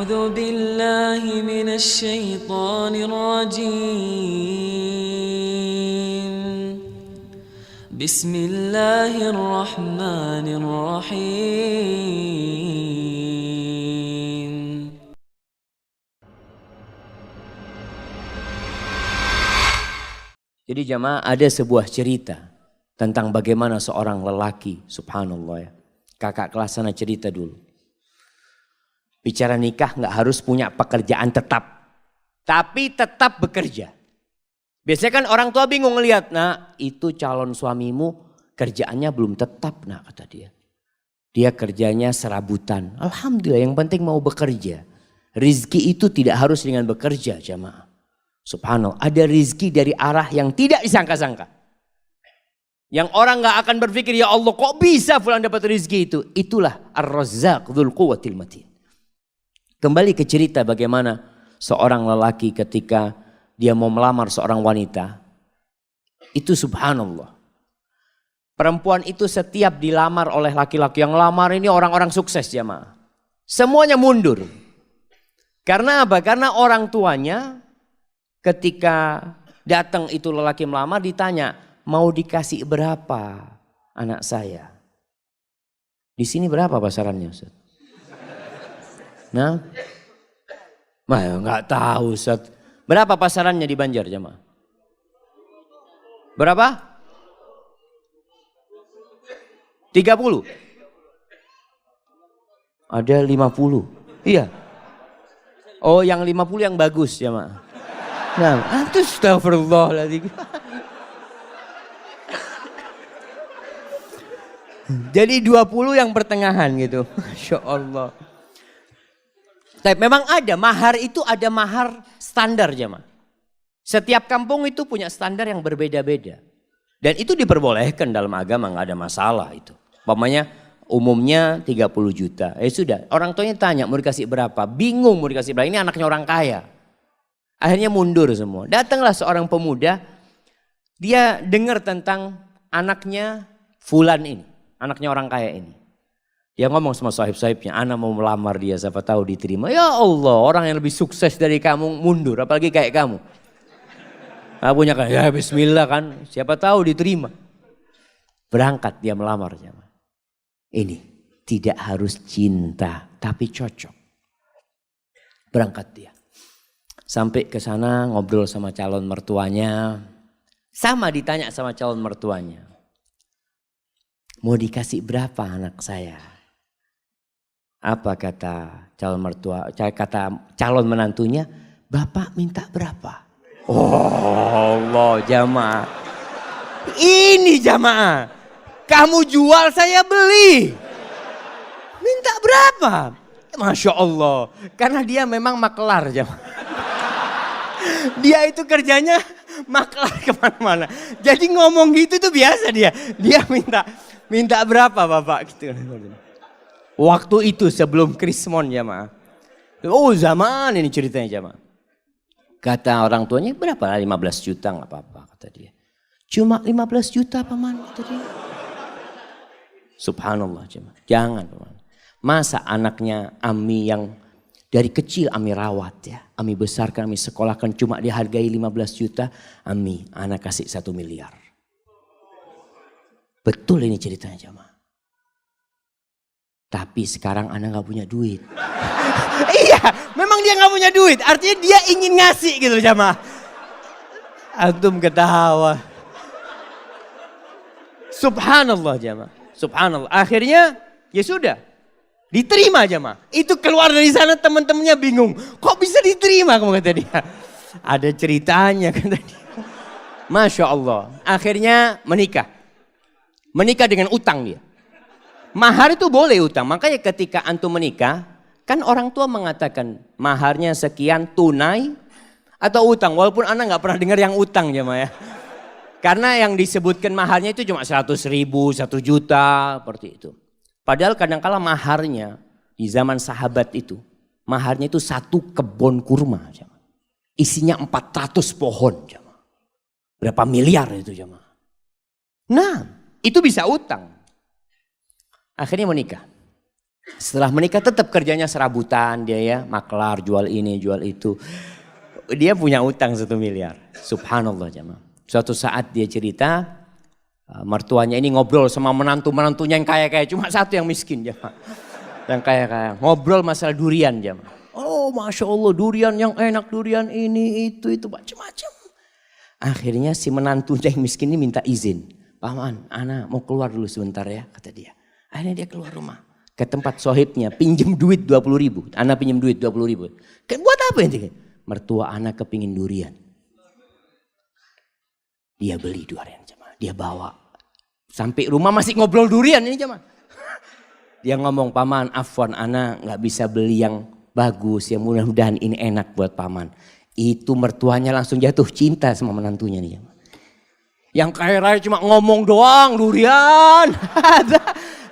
أعوذ بالله من الشيطان الرجيم بسم الله الرحمن الرحيم. Jadi jamaah, ada sebuah cerita tentang bagaimana seorang lelaki, subhanallah ya. Kakak kelas sana cerita dulu. Bicara nikah nggak harus punya pekerjaan tetap, tapi tetap bekerja. Biasanya kan orang tua bingung ngelihat, nah itu calon suamimu kerjaannya belum tetap, nah kata dia. Dia kerjanya serabutan. Alhamdulillah, yang penting mau bekerja. Rizki itu tidak harus dengan bekerja jamaah. Subhanallah, ada rizki dari arah yang tidak disangka-sangka. Yang orang nggak akan berpikir, ya Allah kok bisa fulan dapat rizki itu. Itulah Ar-Razzaq Dzul Quwwatil Matin. Kembali ke cerita bagaimana seorang lelaki ketika dia mau melamar seorang wanita. Itu subhanallah. Perempuan itu setiap dilamar oleh laki-laki, yang lamar ini orang-orang sukses jamaah. Semuanya mundur. Karena apa? Karena orang tuanya ketika datang itu lelaki melamar ditanya, mau dikasih berapa anak saya? Di sini berapa pasarannya Ustaz? Nah, nggak tahu Ustaz. Berapa pasarannya di Banjar jamaah? Berapa? 30? Ada 50? Iya. Oh, yang 50 yang bagus jamaah. Nah, astagfirullahaladzim. Jadi 20 yang pertengahan gitu. Masya Allah. Tapi memang ada, mahar itu ada mahar standar jemaah. Setiap kampung itu punya standar yang berbeda-beda. Dan itu diperbolehkan dalam agama, nggak ada masalah itu. Umpamanya umumnya 30 juta. Sudah, orang tuanya tanya mau dikasih berapa. Bingung mau dikasih berapa, ini anaknya orang kaya. Akhirnya mundur semua. Datanglah seorang pemuda, dia dengar tentang anaknya fulan ini. Anaknya orang kaya ini. Dia ngomong sama sahib-sahibnya, anak mau melamar dia, siapa tahu diterima. Ya Allah, orang yang lebih sukses dari kamu mundur, apalagi kayak kamu. Punya kayak, ya bismillah kan, siapa tahu diterima. Berangkat dia melamar. Ini tidak harus cinta, tapi cocok. Berangkat dia. Sampai ke sana ngobrol sama calon mertuanya. Sama ditanya sama calon mertuanya. Mau dikasih berapa anak saya? Apa kata calon mertua, kata calon menantunya, bapak minta berapa? Oh Allah jamaah. Ini jamaah. Kamu jual saya beli. Minta berapa? Masya Allah. Karena dia memang makelar jamaah. Dia itu kerjanya makelar kemana-mana. Jadi ngomong gitu tuh biasa dia. Dia minta berapa bapak gitu. Waktu itu sebelum Krismon jamaah. Oh zaman ini ceritanya jamaah. Kata orang tuanya berapa? 15 juta nggak apa-apa kata dia. Cuma 15 juta paman kata dia. Subhanallah jamaah. Jangan paman. Masa anaknya Ami yang dari kecil Ami rawat ya. Ami besarkan, Ami sekolahkan cuma dihargai 15 juta. Ami anak kasih 1 miliar. Betul ini ceritanya jamaah. Tapi sekarang anak gak punya duit. Iya, memang dia gak punya duit. Artinya dia ingin ngasih gitu jamaah. Antum ketawa. Subhanallah jamaah. Subhanallah. Akhirnya ya sudah. Diterima jamaah. Itu keluar dari sana teman-temannya bingung. Kok bisa diterima kamu kata dia. Ada ceritanya kata dia. Masya Allah. Akhirnya menikah. Menikah dengan utang dia. Mahar itu boleh utang. Makanya ketika antum menikah, kan orang tua mengatakan maharnya sekian tunai atau utang. Walaupun anak nggak pernah dengar yang utang jemaah ya. Karena yang disebutkan maharnya itu cuma 100.000, 1 juta, seperti itu. Padahal kadang-kala maharnya di zaman sahabat itu, maharnya itu 1 kebun kurma. Jemaah. Isinya 400 pohon. Jemaah. Berapa miliar itu jemaah. Nah, itu bisa utang. Akhirnya menikah. Setelah menikah tetap kerjanya serabutan dia ya. Maklar, jual ini, jual itu. Dia punya utang 1 miliar. Subhanallah jemaah. Suatu saat dia cerita, mertuanya ini ngobrol sama menantunya yang kaya-kaya. Cuma satu yang miskin jemaah. Yang kaya-kaya. Ngobrol masalah durian jemaah. Oh Masya Allah durian yang enak, durian ini, itu macam-macam. Akhirnya si menantunya yang miskin ini minta izin. Paman, ana mau keluar dulu sebentar ya, kata dia. Akhirnya dia keluar rumah. Ke tempat sohibnya, pinjem duit 20.000. Ana pinjem duit 20.000. Buat apa ini? Mertua ana kepingin durian. Dia beli durian jemaah. Dia bawa. Sampai rumah masih ngobrol durian ini jemaah. Dia ngomong, paman afwan ana gak bisa beli yang bagus. Ya mudah-mudahan ini enak buat paman. Itu mertuanya langsung jatuh cinta sama menantunya nih jemaah. Yang kaya raya cuma ngomong doang durian.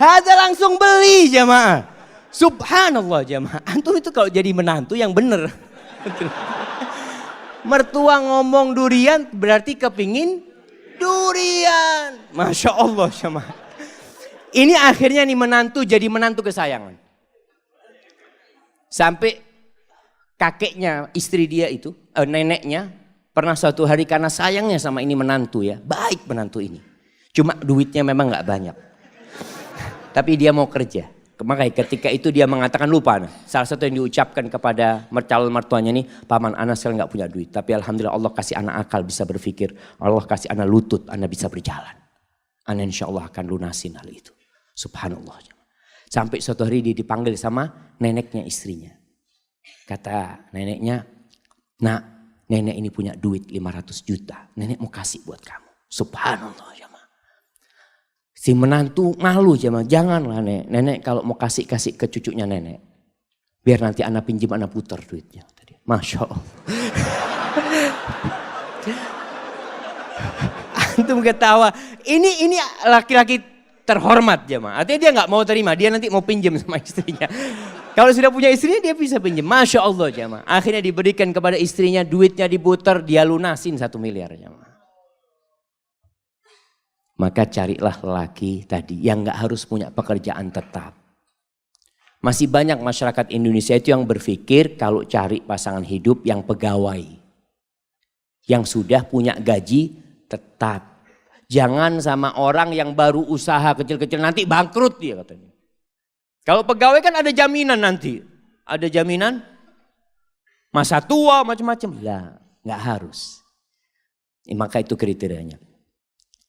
Ada langsung beli jemaah. Subhanallah jemaah. Antum itu kalau jadi menantu yang bener. Mertua ngomong durian berarti kepingin durian. Masya Allah jemaah. Ini akhirnya nih menantu jadi menantu kesayangan. Sampai kakeknya istri dia itu, neneknya pernah suatu hari karena sayangnya sama ini menantu ya. Baik menantu ini. Cuma duitnya memang gak banyak. Tapi dia mau kerja. Makanya ketika itu dia mengatakan lupa. Salah satu yang diucapkan kepada calon mertuanya ini. Paman ana sekarang gak punya duit. Tapi alhamdulillah Allah kasih anak akal bisa berpikir. Allah kasih anak lutut, anak bisa berjalan. Anak insya Allah akan lunasin hal itu. Subhanallah. Sampai suatu hari dia dipanggil sama neneknya istrinya. Kata neneknya, nak nenek ini punya duit 500 juta. Nenek mau kasih buat kamu. Subhanallah. Si menantu malu jemaah, janganlah nenek kalau mau kasih ke cucunya nenek. Biar nanti anak pinjam anak putar duitnya. Masya Allah. Antum ketawa, ini laki-laki terhormat jemaah. Artinya dia nggak mau terima, dia nanti mau pinjam sama istrinya. Kalau sudah punya istrinya dia bisa pinjam. Masya Allah jemaah. Akhirnya diberikan kepada istrinya, duitnya diputar, dia lunasin 1 miliar jemaah. Maka carilah lelaki tadi yang gak harus punya pekerjaan tetap. Masih banyak masyarakat Indonesia itu yang berpikir kalau cari pasangan hidup yang pegawai. Yang sudah punya gaji tetap. Jangan sama orang yang baru usaha kecil-kecil nanti bangkrut dia katanya. Kalau pegawai kan ada jaminan nanti. Ada jaminan masa tua macam-macam. Lah gak harus. Maka itu kriterianya.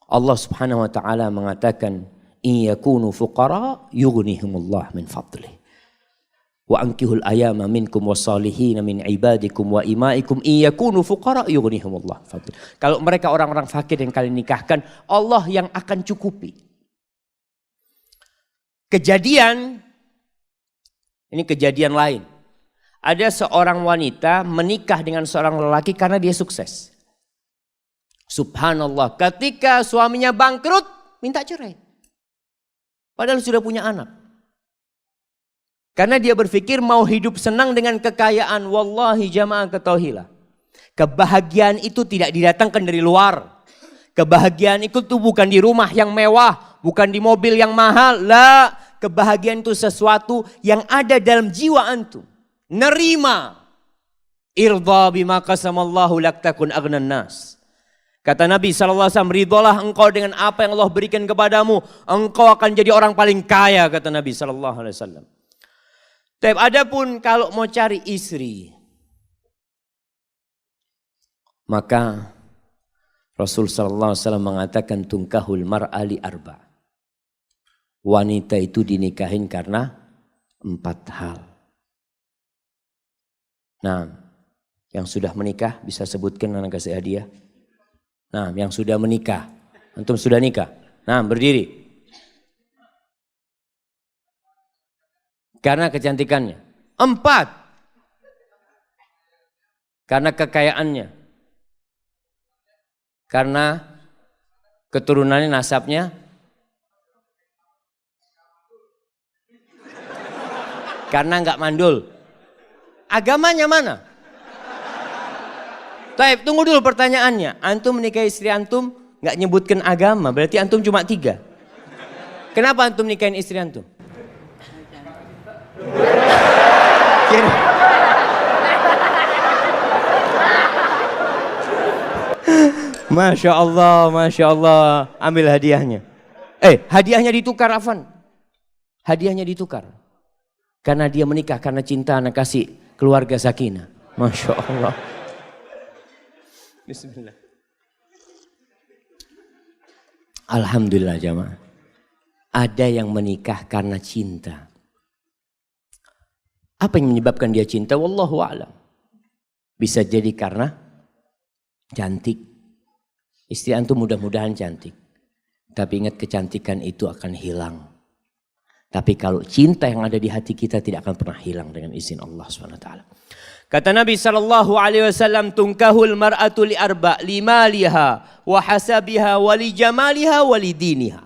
Allah Subhanahu wa taala mengatakan in yakunu fuqara yughnihimullah min fadlih wa ankihul ayama minkum wassalihin min ibadikum wa imaikum in yakunu fuqara yughnihimullah fadlih. Kalau mereka orang-orang fakir yang kalian nikahkan, Allah yang akan cukupi. Kejadian ini kejadian lain. Ada seorang wanita menikah dengan seorang lelaki karena dia sukses. Subhanallah, ketika suaminya bangkrut, minta cerai. Padahal sudah punya anak. Karena dia berpikir mau hidup senang dengan kekayaan. Wallahi jamaah ketahuilah. Kebahagiaan itu tidak didatangkan dari luar. Kebahagiaan itu tuh bukan di rumah yang mewah. Bukan di mobil yang mahal. La, kebahagiaan itu sesuatu yang ada dalam jiwa antum. Nerima. Irda bima qasamallahu lak takun aghnan nas. Kata Nabi SAW, ridholah engkau dengan apa yang Allah berikan kepadamu. Engkau akan jadi orang paling kaya, kata Nabi SAW. Tapi adapun kalau mau cari istri, maka Rasul SAW mengatakan tungkahul mar'ali arba. Wanita itu dinikahin karena 4 hal. Nah, yang sudah menikah bisa sebutkan anak kasih hadiah. Nah, yang sudah menikah. Antum sudah nikah. Nah, berdiri. Karena kecantikannya. 4. Karena kekayaannya. Karena keturunannya, nasabnya. Karena enggak mandul. Agamanya mana? Taib, tunggu dulu pertanyaannya. Antum menikahi istri antum nggak nyebutkan agama, berarti antum cuma 3. Kenapa antum nikahin istri antum? Masya Allah, Masya Allah. Ambil hadiahnya. Hadiahnya ditukar, Afan. Hadiahnya ditukar. Karena dia menikah karena cinta, anak kasih keluarga sakinah. Masya Allah. Bismillah. Alhamdulillah jamaah. Ada yang menikah karena cinta. Apa yang menyebabkan dia cinta? Wallahu a'lam. Bisa jadi karena cantik. Istri antum mudah-mudahan cantik. Tapi ingat, kecantikan itu akan hilang. Tapi kalau cinta yang ada di hati kita tidak akan pernah hilang dengan izin Allah SWT. Kata Nabi SAW, tunkahul mar'atu li arba' limaliha wa hasabiha wa li jamaliha wa li diniha.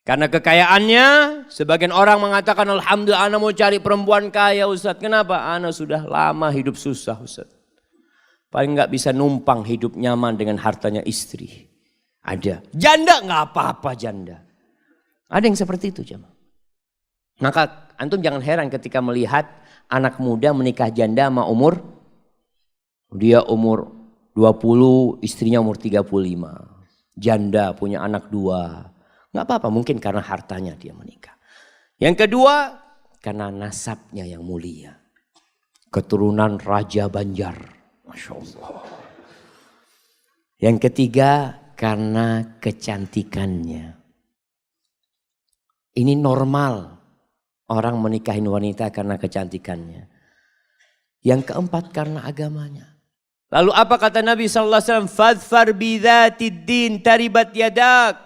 Karena kekayaannya, sebagian orang mengatakan, alhamdulillah ana mau cari perempuan kaya Ustaz. Kenapa? Ana sudah lama hidup susah Ustaz. Paling nggak bisa numpang hidup nyaman dengan hartanya istri. Ada. Janda nggak apa-apa janda. Ada yang seperti itu jemaah. Maka antum jangan heran ketika melihat anak muda menikah janda sama umur. Dia umur 20, istrinya umur 35. Janda punya anak 2. Nggak apa-apa, mungkin karena hartanya dia menikah. Yang kedua, karena nasabnya yang mulia. Keturunan Raja Banjar. Masya Allah. Yang ketiga, karena kecantikannya. Ini normal orang menikahin wanita karena kecantikannya. Yang keempat, karena agamanya. Lalu apa kata Nabi SAW? Fadfar bidhatid din taribat yadak.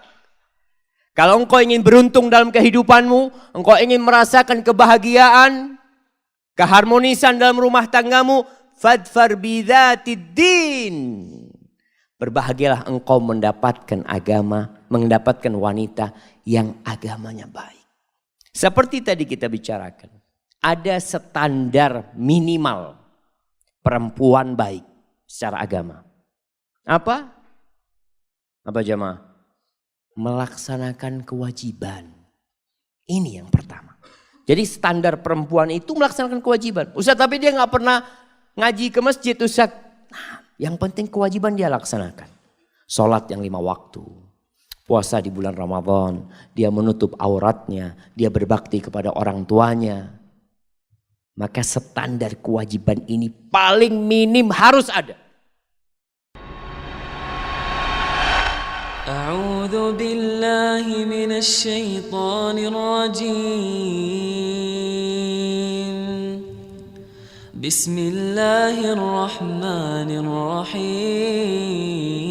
Kalau engkau ingin beruntung dalam kehidupanmu, engkau ingin merasakan kebahagiaan, keharmonisan dalam rumah tanggamu, fadfar bidhatid din. Berbahagialah engkau mendapatkan agama, mendapatkan wanita yang agamanya baik. Seperti tadi kita bicarakan, ada standar minimal perempuan baik secara agama. Apa? Apa jemaah? Melaksanakan kewajiban. Ini yang pertama. Jadi standar perempuan itu melaksanakan kewajiban. Ustaz, tapi dia nggak pernah ngaji ke masjid Ustaz. Nah, yang penting kewajiban dia laksanakan. Sholat yang 5 waktu. Puasa di bulan Ramadan. Dia menutup auratnya. Dia berbakti kepada orang tuanya. Maka standar kewajiban ini paling minim harus ada. A'udzu billahi minasy syaithanir rajim. Bismillahirrahmanirrahim.